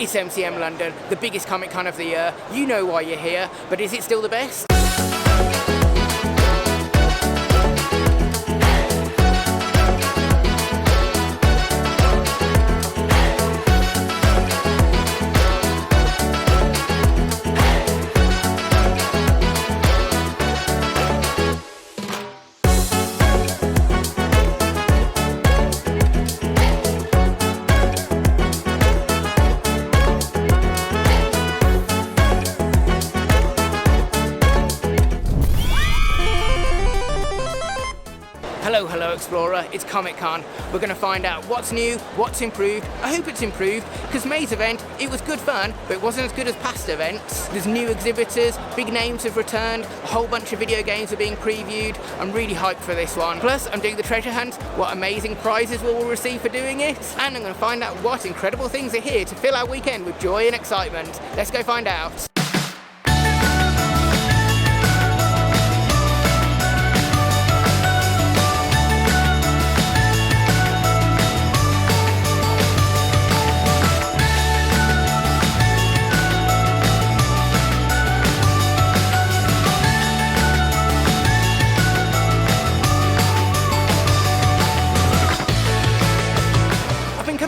It's MCM London, the biggest Comic Con of the year. You know why you're here, but is it still the best? Hello Explorer, it's Comic Con. We're going to find out what's new, what's improved. I hope it's improved, because May's event, it was good fun, but it wasn't as good as past events. There's new exhibitors, big names have returned, a whole bunch of video games are being previewed. I'm really hyped for this one. Plus, I'm doing the treasure hunt, what amazing prizes we will receive for doing it, and I'm going to find out what incredible things are here to fill our weekend with joy and excitement. Let's go find out.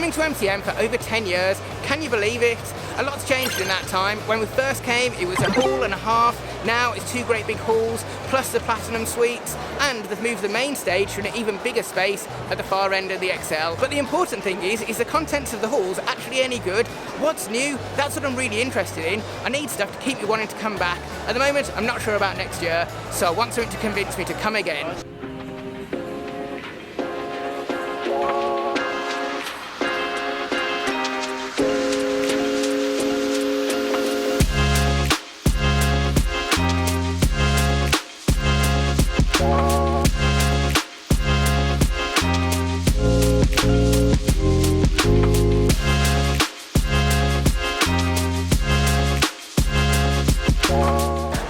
To MCM for over 10 years. Can you believe it? A lot's changed in that time. When we first came, it was a hall and a half. Now it's two great big halls, plus the Platinum Suites, and they've moved the main stage to an even bigger space at the far end of the XL. But the important thing is the contents of the halls actually any good? What's new? That's what I'm really interested in. I need stuff to keep me wanting to come back. At the moment, I'm not sure about next year, so I want something to convince me to come again.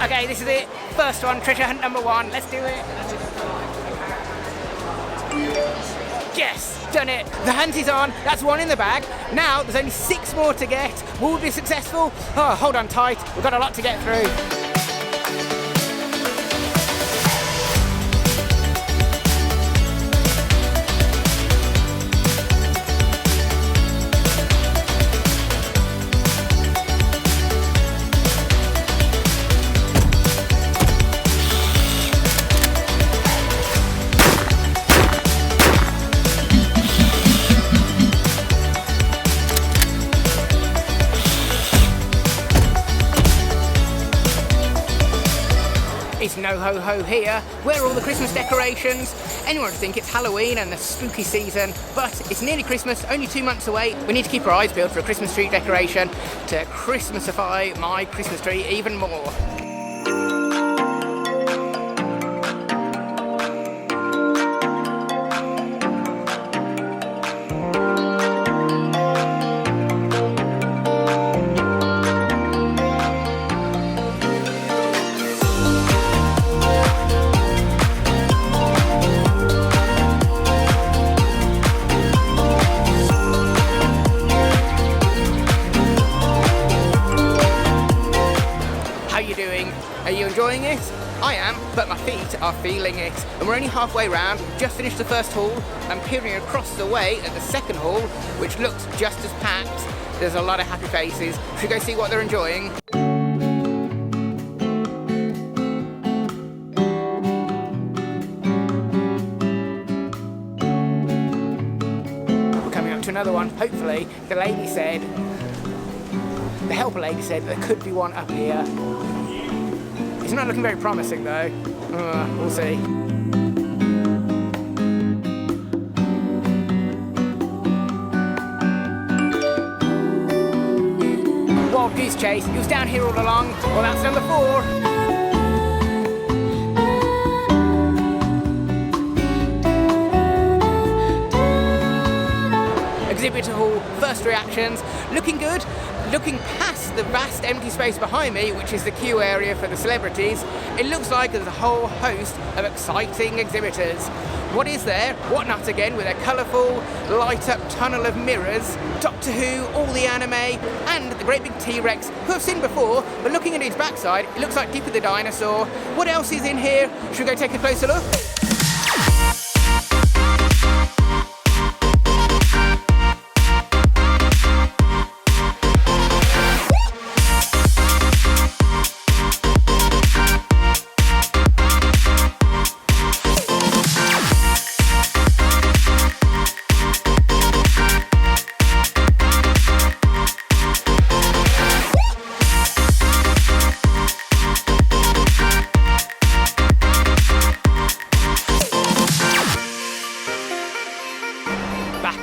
Okay, this is it. First one, treasure hunt number one. Let's do it. Yes, done it. The hunt is on. That's one in the bag. Now there's only 6 more to get. Will we be successful? Oh, hold on tight. We've got a lot to get through. It's no ho ho here. Where are all the Christmas decorations? Anyone would think it's Halloween and the spooky season, but it's nearly Christmas, only 2 months away. We need to keep our eyes peeled for a Christmas tree decoration to Christmasify my Christmas tree even more. Are you enjoying it? I am, but my feet are feeling it. And we're only halfway round, just finished the first hall. I'm peering across the way at the second hall, which looks just as packed. There's a lot of happy faces. Should we go see what they're enjoying? We're coming up to another one, hopefully. The helper lady said there could be one up here. It's not looking very promising though. We'll see. Wild Goose Chase, he was down here all along. Well, that's number 4. exhibitor hall, first reactions, looking good. Looking past the vast empty space behind me, which is the queue area for the celebrities, it looks like there's a whole host of exciting exhibitors. What is there? What not again, with a colourful, light-up tunnel of mirrors, Doctor Who, all the anime, and the great big T-Rex, who I've seen before, but looking at his backside, it looks like Dipper the dinosaur. What else is in here? Should we go take a closer look?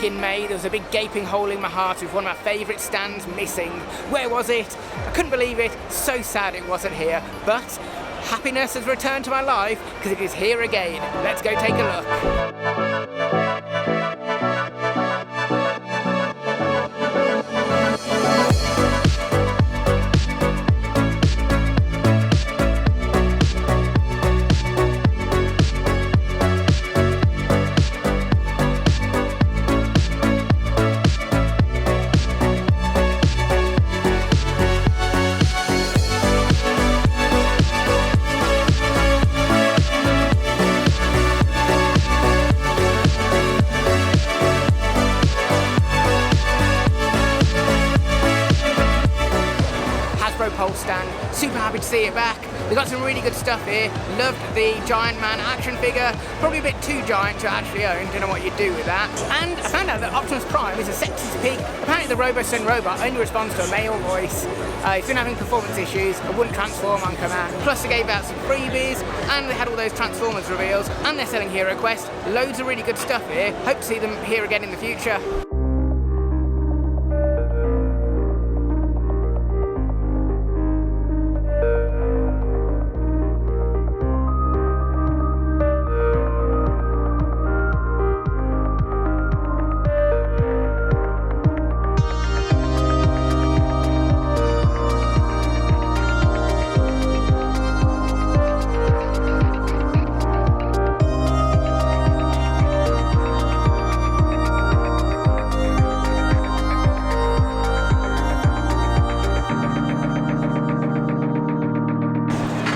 In May, there was a big gaping hole in my heart with one of my favourite stands missing. Where was it? I couldn't believe it. So sad it wasn't here. But happiness has returned to my life because it is here again. Let's go take a look. Pole stand. Super happy to see it back. We've got some really good stuff here. Loved the Giant Man action figure. Probably a bit too giant to actually own. Don't know what you'd do with that. And I found out that Optimus Prime is a sexist pig. Apparently the RoboSun robot only responds to a male voice. He's been having performance issues and wouldn't transform on command. Plus they gave out some freebies and they had all those Transformers reveals and they're selling Hero Quest. Loads of really good stuff here. Hope to see them here again in the future.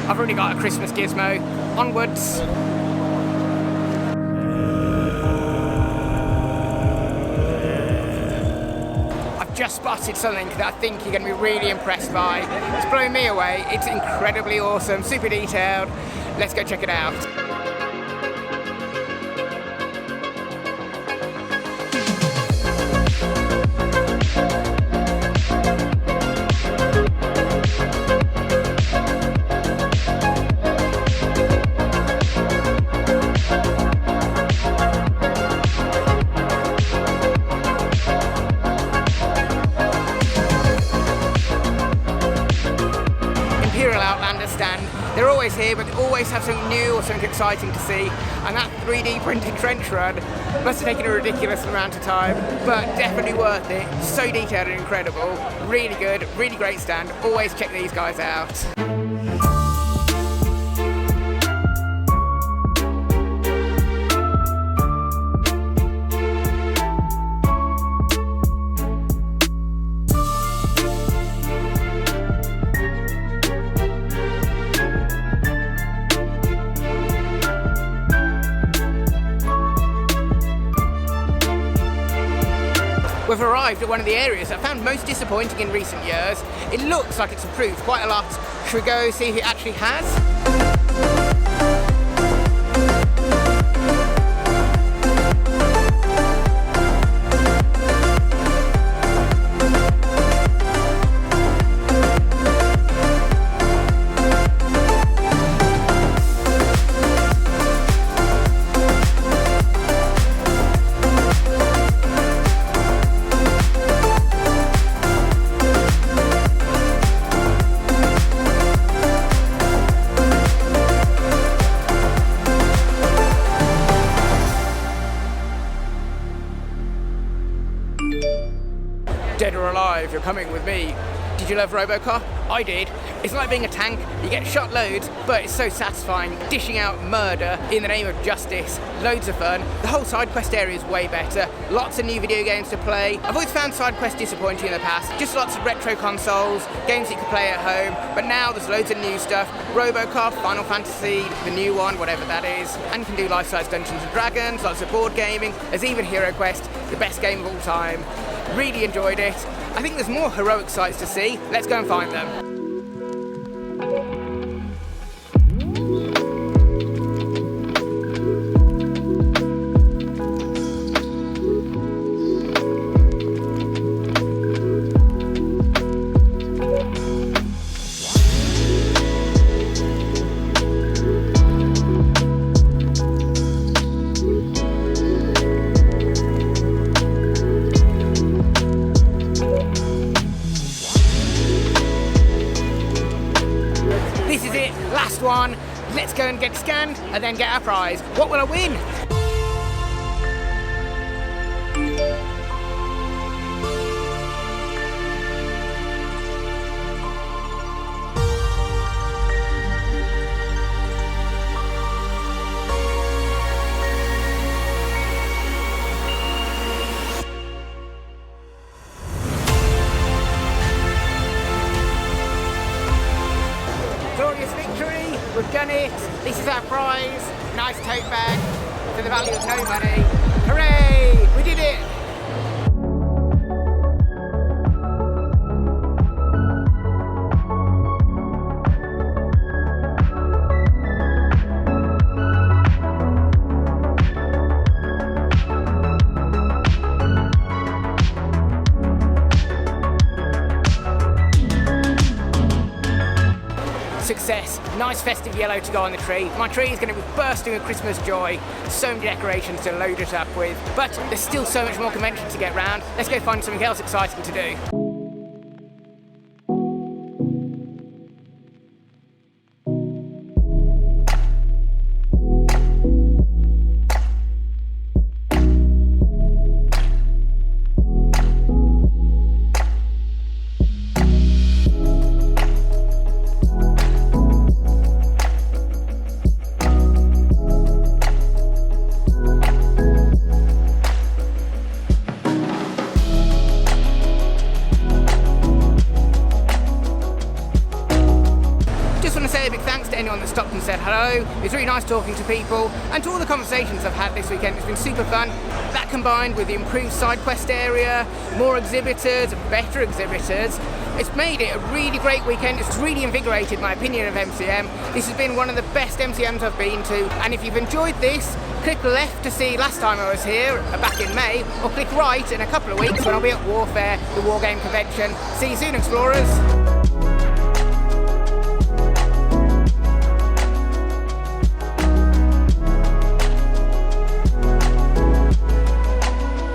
I've already got a Christmas gizmo. Onwards. I've just spotted something that I think you're going to be really impressed by. It's blowing me away. It's incredibly awesome, super detailed. Let's go check it out. Stand. They're always here, but they always have something new or something exciting to see. And that 3D printed trench run must have taken a ridiculous amount of time, but definitely worth it. So detailed and incredible. Really good, really great stand. Always check these guys out. We've arrived at one of the areas I found most disappointing in recent years. It looks like it's improved quite a lot. Should we go see if it actually has? coming with me. Did you love RoboCop? I did. It's like being a tank, you get shot loads, but it's so satisfying, dishing out murder in the name of justice. Loads of fun. The whole side quest area is way better. Lots of new video games to play. I've always found side quests disappointing in the past. Just lots of retro consoles, games that you can play at home, but now there's loads of new stuff. RoboCop, Final Fantasy, the new one, whatever that is. And you can do life-size Dungeons and Dragons, lots of board gaming. There's even Hero Quest, the best game of all time. Really enjoyed it. I think there's more heroic sites to see. Let's go and find them. Last one, let's go and get scanned and then get our prize. What will I win? Glorious victory, we've done it. This is our prize. Nice tote bag for the value of no money. Hooray, we did it. Success. Nice festive yellow to go on the tree. My tree is going to be bursting with Christmas joy. So many decorations to load it up with. But there's still so much more convention to get round. Let's go find something else exciting to do. A big thanks to anyone that stopped and said hello. It's really nice talking to people, and to all the conversations I've had this weekend. It's been super fun. That combined with the improved side quest area, more exhibitors, better exhibitors, it's made it a really great weekend. It's really invigorated my opinion of MCM. This has been one of the best MCMs I've been to, and if you've enjoyed this, click left to see last time I was here, back in May, or click right in a couple of weeks when I'll be at Warfare, the War Game Convention. See you soon, explorers.